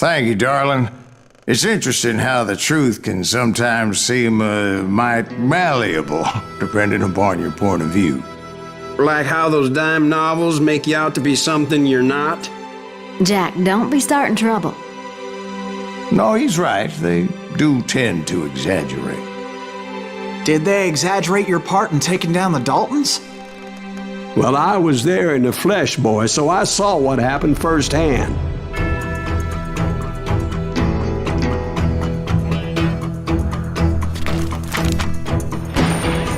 Thank you, darling. It's interesting how the truth can sometimes seem might malleable, depending upon your point of view. Like how those dime novels make you out to be something you're not? Jack, don't be starting trouble. No, he's right. They do tend to exaggerate. Did they exaggerate your part in taking down the Daltons? Well, I was there in the flesh, boy, so I saw what happened firsthand.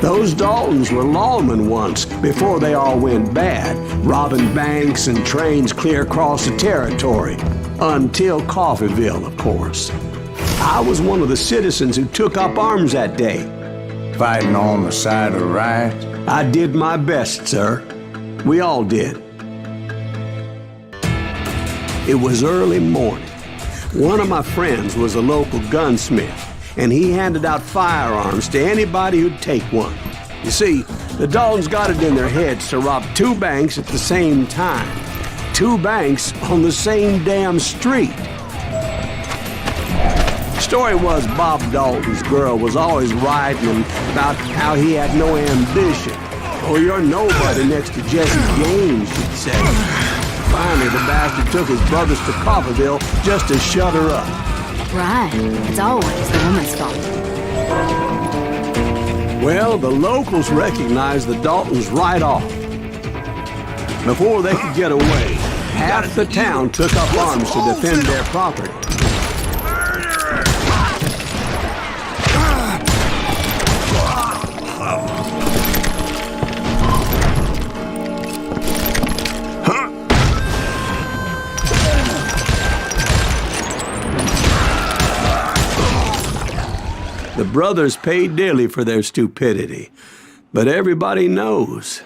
Those Daltons were lawmen once, before they all went bad, robbing banks and trains clear across the territory. Until Coffeeville, of course. I was one of the citizens who took up arms that day. Fighting on the side of right? I did my best, sir. We all did. It was early morning. One of my friends was a local gunsmith, and he handed out firearms to anybody who'd take one. You see, the Daltons got it in their heads to rob 2 banks at the same time. 2 banks on the same damn street. Story was Bob Dalton's girl was always writing about how he had no ambition. Oh, you're nobody next to Jesse James, she'd say. Finally, the bastard took his brothers to Coffeeville just to shut her up. Right. It's always the woman's fault. Well, the locals recognized the Daltons right off. Before they could get away, half the town took up arms to defend their property. The brothers paid dearly for their stupidity, but everybody knows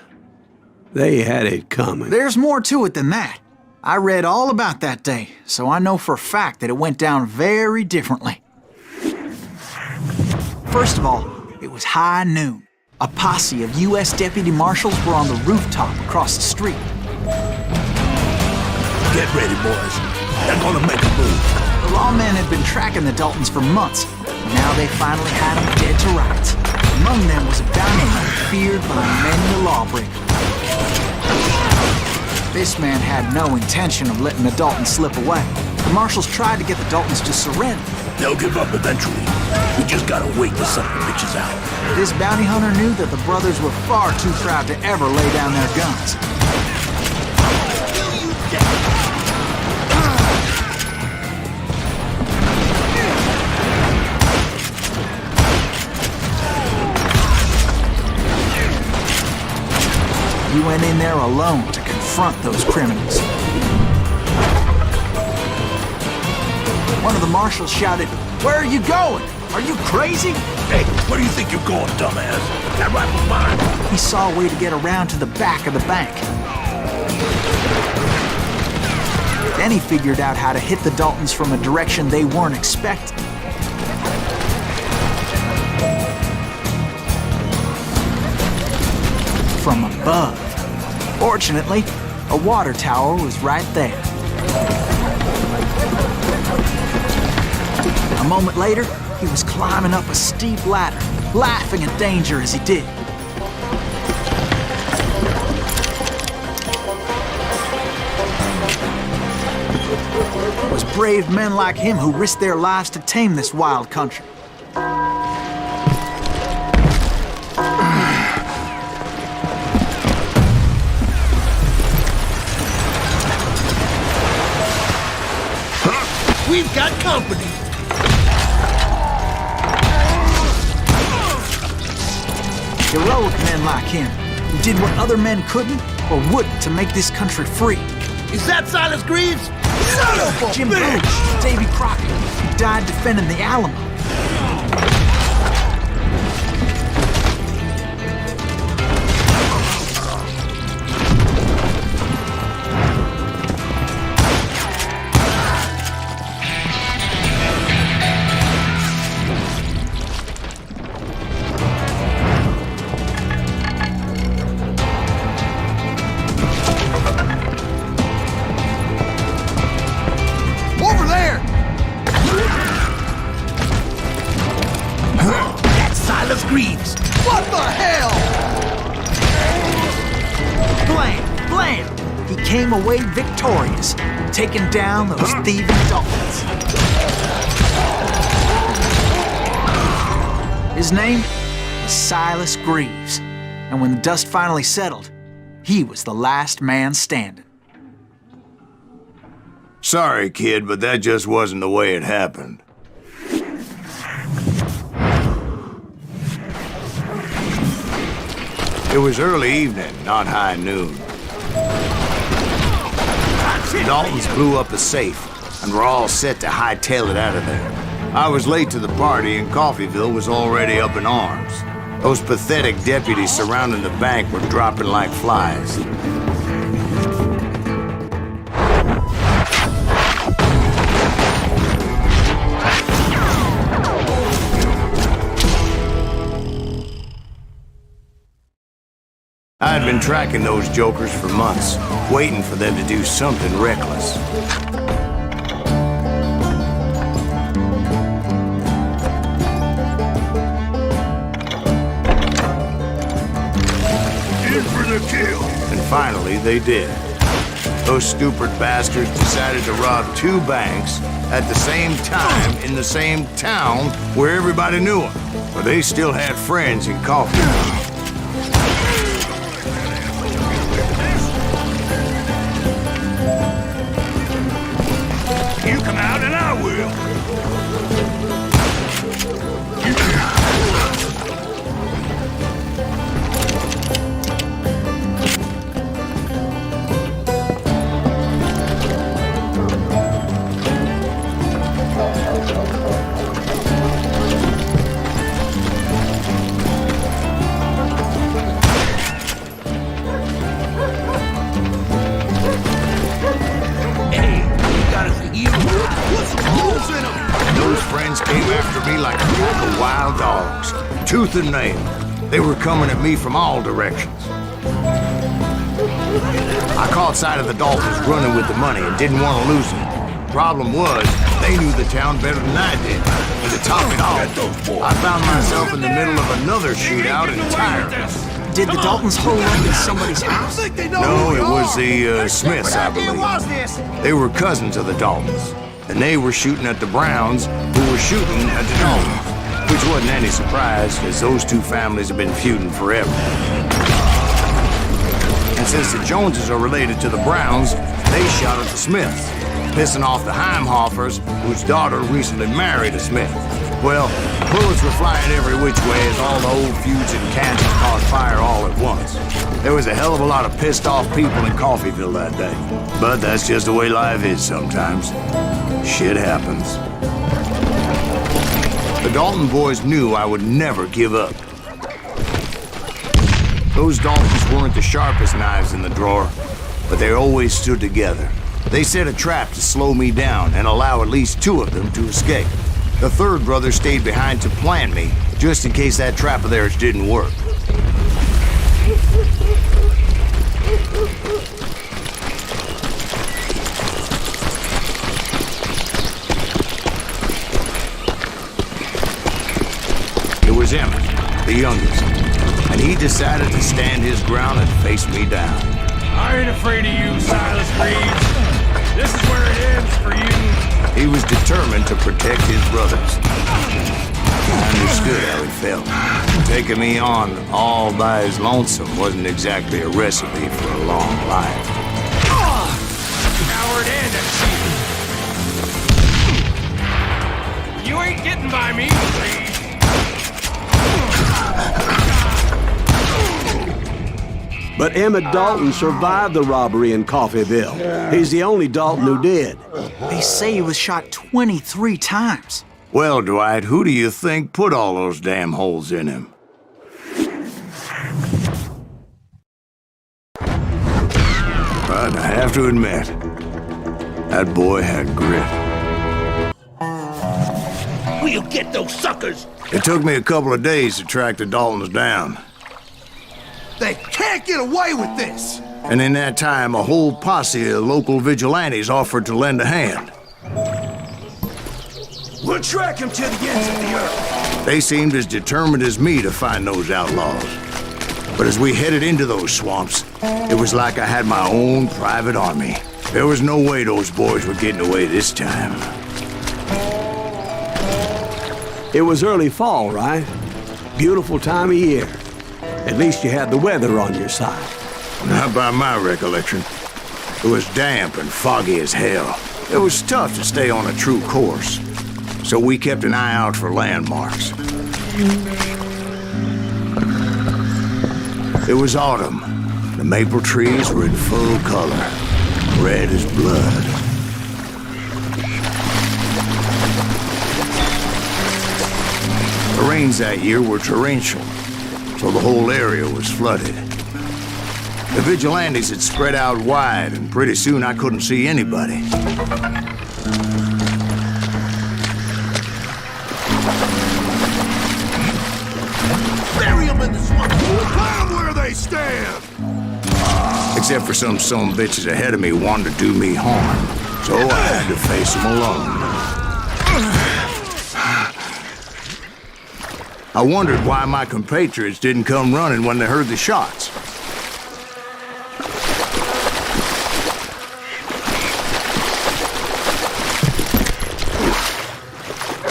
they had it coming. There's more to it than that. I read all about that day, so I know for a fact that it went down very differently. First of all, it was high noon. A posse of U.S. deputy marshals were on the rooftop across the street. Get ready, boys. They're gonna make a move. The lawmen had been tracking the Daltons for months. Now they finally had them dead to rights. Among them was a bounty hunter feared by many a lawbreaker. This man had no intention of letting the Daltons slip away. The marshals tried to get the Daltons to surrender. They'll give up eventually. We just gotta wait till some of the bitches out. This bounty hunter knew that the brothers were far too proud to ever lay down their guns. He went in there alone to confront those criminals. One of the marshals shouted, "Where are you going? Are you crazy?" Hey, where do you think you're going, dumbass? That rifle's mine. He saw a way to get around to the back of the bank. Then he figured out how to hit the Daltons from a direction they weren't expecting. From above. Fortunately, a water tower was right there. A moment later, he was climbing up a steep ladder, laughing at danger as he did. It was brave men like him who risked their lives to tame this wild country. We've got company. Heroic men like him, who did what other men couldn't or wouldn't to make this country free. Is that Silas Greaves? Son of a Jim bitch! Booth, Davy Crockett, who died defending the Alamo. Over there! Greaves. What the hell? Blam! Blam! He came away victorious, taking down those thieving Daltons. His name was Silas Greaves, and when the dust finally settled, he was the last man standing. Sorry, kid, but that just wasn't the way it happened. It was early evening, not high noon. The Daltons blew up a safe, and were all set to hightail it out of there. I was late to the party, and Coffeyville was already up in arms. Those pathetic deputies surrounding the bank were dropping like flies. I had been tracking those jokers for months, waiting for them to do something reckless. In for the kill. And finally, they did. Those stupid bastards decided to rob two banks at the same time in the same town where everybody knew them. But they still had friends in Coffeyville. You come out and I will. Wild dogs, tooth and nail. They were coming at me from all directions. I caught sight of the Daltons running with the money and didn't want to lose it. Problem was, they knew the town better than I did. And to top it off, I found myself in the middle of another shootout entirely. Did the Daltons hole up in somebody's house? No, it was the Smiths, I believe. They were cousins of the Daltons, and they were shooting at the Browns, who were shooting at the Daltons. Which wasn't any surprise, as those two families have been feuding forever. And since the Joneses are related to the Browns, they shot at the Smiths, pissing off the Heimhoffers, whose daughter recently married a Smith. Well, bullets were flying every which way as all the old feuds in Kansas caught fire all at once. There was a hell of a lot of pissed off people in Coffeyville that day. But that's just the way life is sometimes. Shit happens. The Dalton boys knew I would never give up. Those Daltons weren't the sharpest knives in the drawer, but they always stood together. They set a trap to slow me down and allow at least two of them to escape. The third brother stayed behind to plan me, just in case that trap of theirs didn't work. It was Emmett, the youngest, and he decided to stand his ground and face me down. I ain't afraid of you, Silas Greaves. This is where it ends for you. He was determined to protect his brothers. I understood how he felt. Taking me on all by his lonesome wasn't exactly a recipe for a long life. Coward and a cheat. You ain't getting by me, Greaves. But Emmett Dalton survived the robbery in Coffeyville. He's the only Dalton who did. They say he was shot 23 times. Well, Dwight, who do you think put all those damn holes in him? But I have to admit, that boy had grit. Will you get those suckers? It took me a couple of days to track the Daltons down. They can't get away with this! And in that time, a whole posse of local vigilantes offered to lend a hand. We'll track him to the ends of the earth. They seemed as determined as me to find those outlaws. But as we headed into those swamps, it was like I had my own private army. There was no way those boys were getting away this time. It was early fall, right? Beautiful time of year. At least you had the weather on your side. Not by my recollection. It was damp and foggy as hell. It was tough to stay on a true course. So we kept an eye out for landmarks. It was autumn. The maple trees were in full color, red as blood. The rains that year were torrential, so the whole area was flooded. The vigilantes had spread out wide, and pretty soon I couldn't see anybody. Bury them in the swamp. Put them where they stand. Except for some bitches ahead of me wanted to do me harm, so I had to face them alone. I wondered why my compatriots didn't come running when they heard the shots.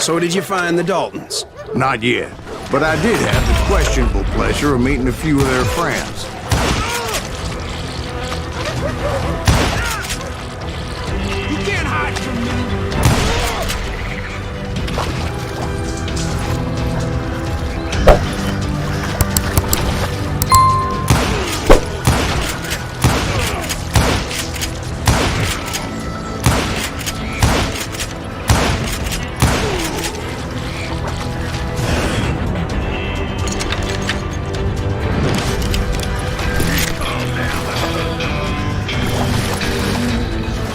So did you find the Daltons? Not yet, but I did have the questionable pleasure of meeting a few of their friends. You can't hide from me.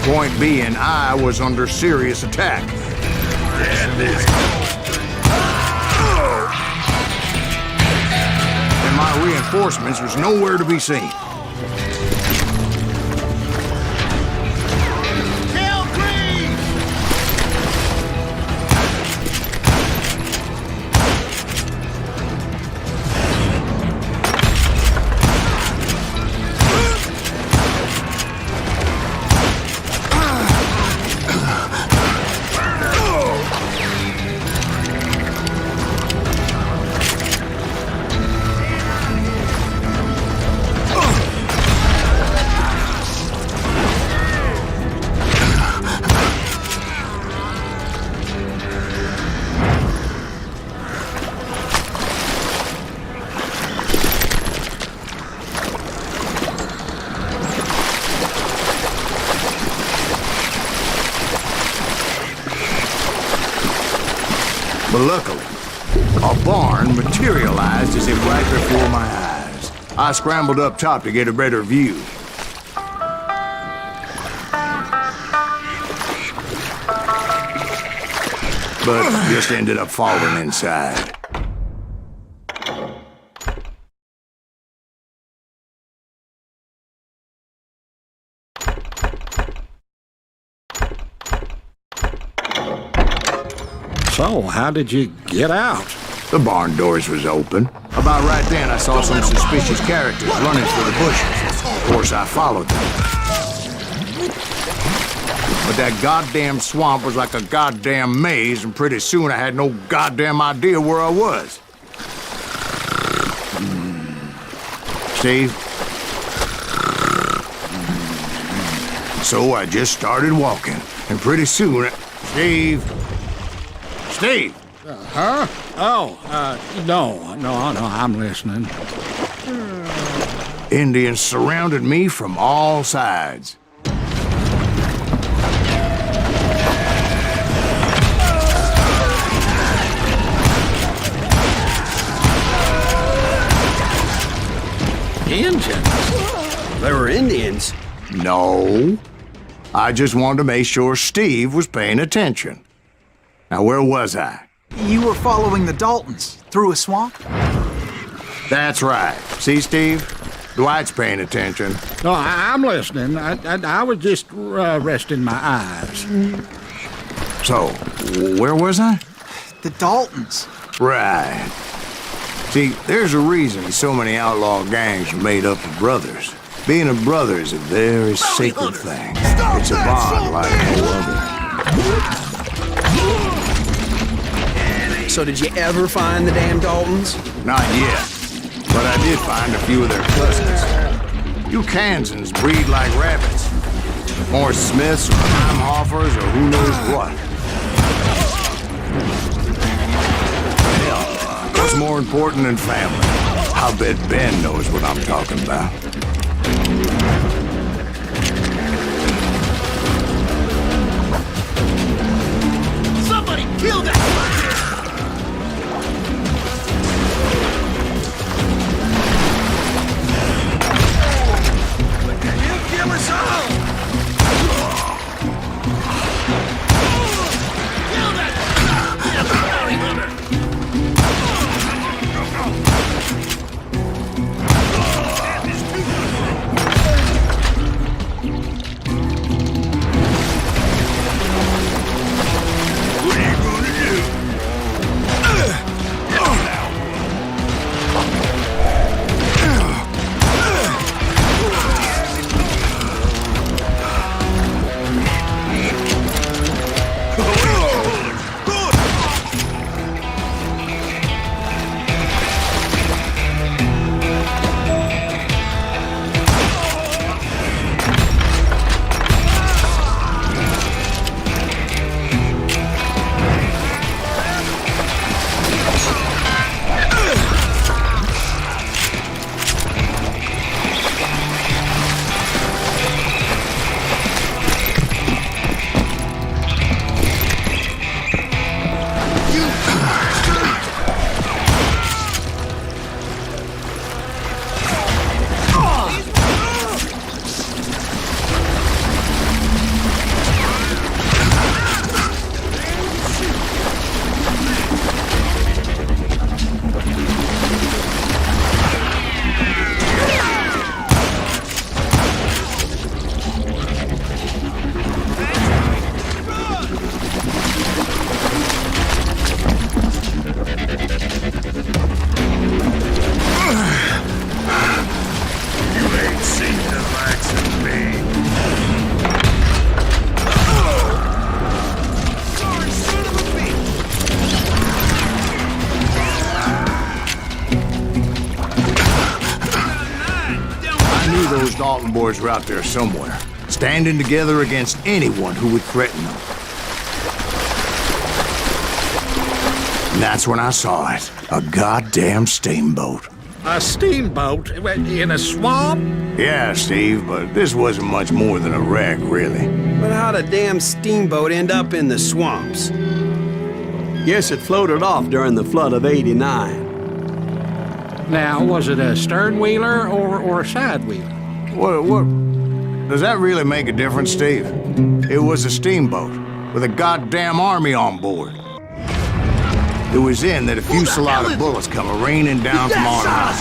Point being, I was under serious attack. And my reinforcements was nowhere to be seen. But luckily, a barn materialized as if right before my eyes. I scrambled up top to get a better view. But just ended up falling inside. So, how did you get out? The barn doors was open. About right then, I saw some suspicious characters running through the bushes. Of course, I followed them. But that goddamn swamp was like a goddamn maze, and pretty soon I had no goddamn idea where I was. Steve? So I just started walking, and pretty soon, Steve? Steve! Huh? Oh, no, I'm listening. Indians surrounded me from all sides. Indians? They were Indians. No. I just wanted to make sure Steve was paying attention. Now, where was I? You were following the Daltons through a swamp? That's right. See, Steve? Dwight's paying attention. No, I'm listening. I was just resting my eyes. So, where was I? The Daltons. Right. See, there's a reason so many outlaw gangs are made up of brothers. Being a brother is a very sacred thing. It's a bond like no other. So did you ever find the damn Daltons? Not yet, but I did find a few of their cousins. You Kansans breed like rabbits. More Smiths or Heimhoffers or who knows what. Hell, what's more important than family? I bet Ben knows what I'm talking about. Somebody kill that You kill us all! Kill that bounty hunter! What are you gonna do? Those Dalton boys were out there somewhere, standing together against anyone who would threaten them. And that's when I saw it. A goddamn steamboat. A steamboat in a swamp? Yeah, Steve, but this wasn't much more than a wreck, really. But how'd a damn steamboat end up in the swamps? Guess it floated off during the flood of '89. Now, was it a stern wheeler or a side wheeler? What? Does that really make a difference, Steve? It was a steamboat with a goddamn army on board. It was then that a fusillade of bullets come raining down from on high.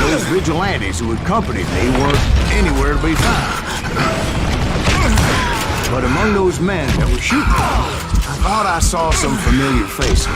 Those vigilantes who accompanied me weren't anywhere to be found. But among those men that were shooting, I thought I saw some familiar faces.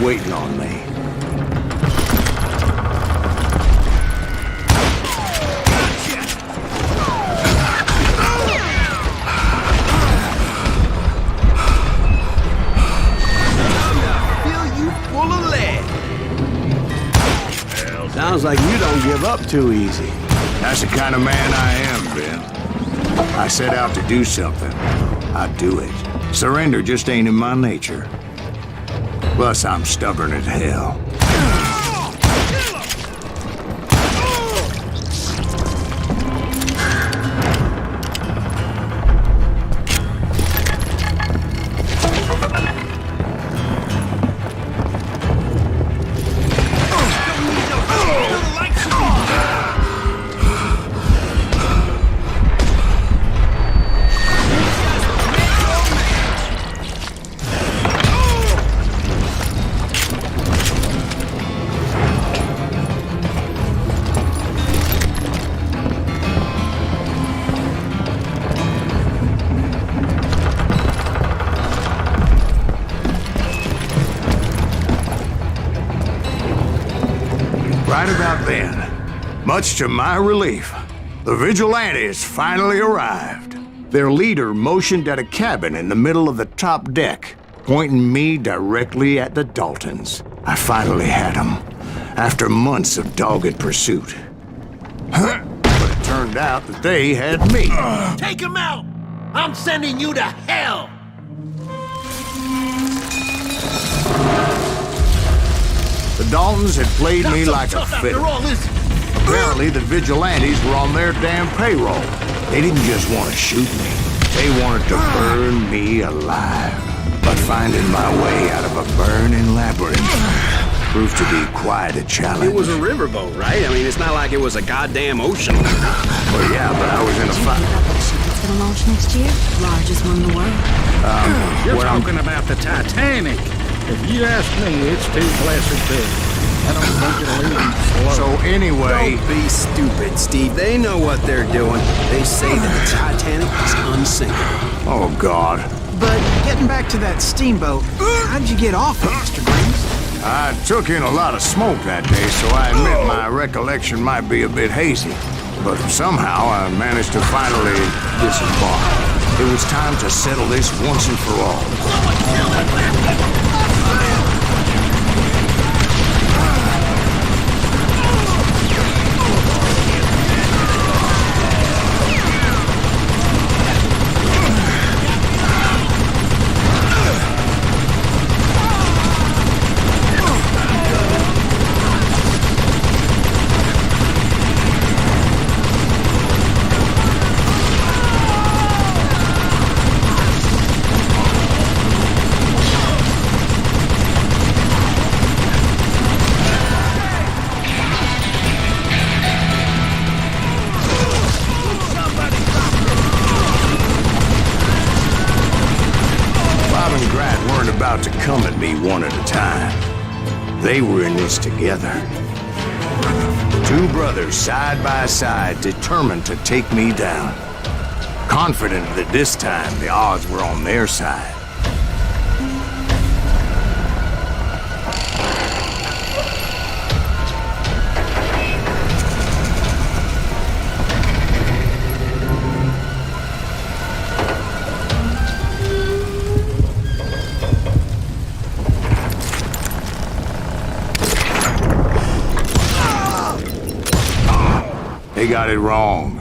Waiting on me. Feel you full of lead. Sounds like you don't give up too easy. That's the kind of man I am, Ben. I set out to do something. I do it. Surrender just ain't in my nature. Plus, I'm stubborn as hell. Much to my relief, the vigilantes finally arrived. Their leader motioned at a cabin in the middle of the top deck, pointing me directly at the Daltons. I finally had them, after months of dogged pursuit. But it turned out that they had me. Take him out! I'm sending you to hell! The Daltons had played me Not so like a tough after fiddle. all this. Apparently, the vigilantes were on their damn payroll. They didn't just want to shoot me. They wanted to burn me alive. But finding my way out of a burning labyrinth proved to be quite a challenge. It was a riverboat, right? I mean, it's not like it was a goddamn ocean. Well, yeah, but I was in a Did you fight. hear about that ship that's gonna launch next year? Largest one in the world. You're Well, talking about the Titanic. If you ask me, it's too blessed big. I don't think it'll even float. So anyway, Don't be stupid, Steve. They know what they're doing. They say that the Titanic is unsinkable. oh God. But getting back to that steamboat, how'd you get off it, Mr. Green? I took in a lot of smoke that day, so I admit my recollection might be a bit hazy. But somehow I managed to finally disembark. It was time to settle this once and for all. About to come at me one at a time. They were in this together. Two brothers side by side, determined to take me down. Confident that this time the odds were on their side. They got it wrong.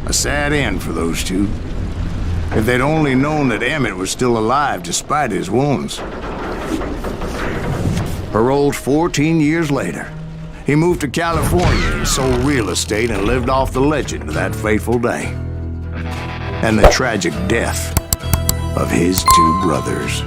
A sad end for those two. If they'd only known that Emmett was still alive despite his wounds. Paroled 14 years later, he moved to California and sold real estate and lived off the legend of that fateful day. And the tragic death of his two brothers.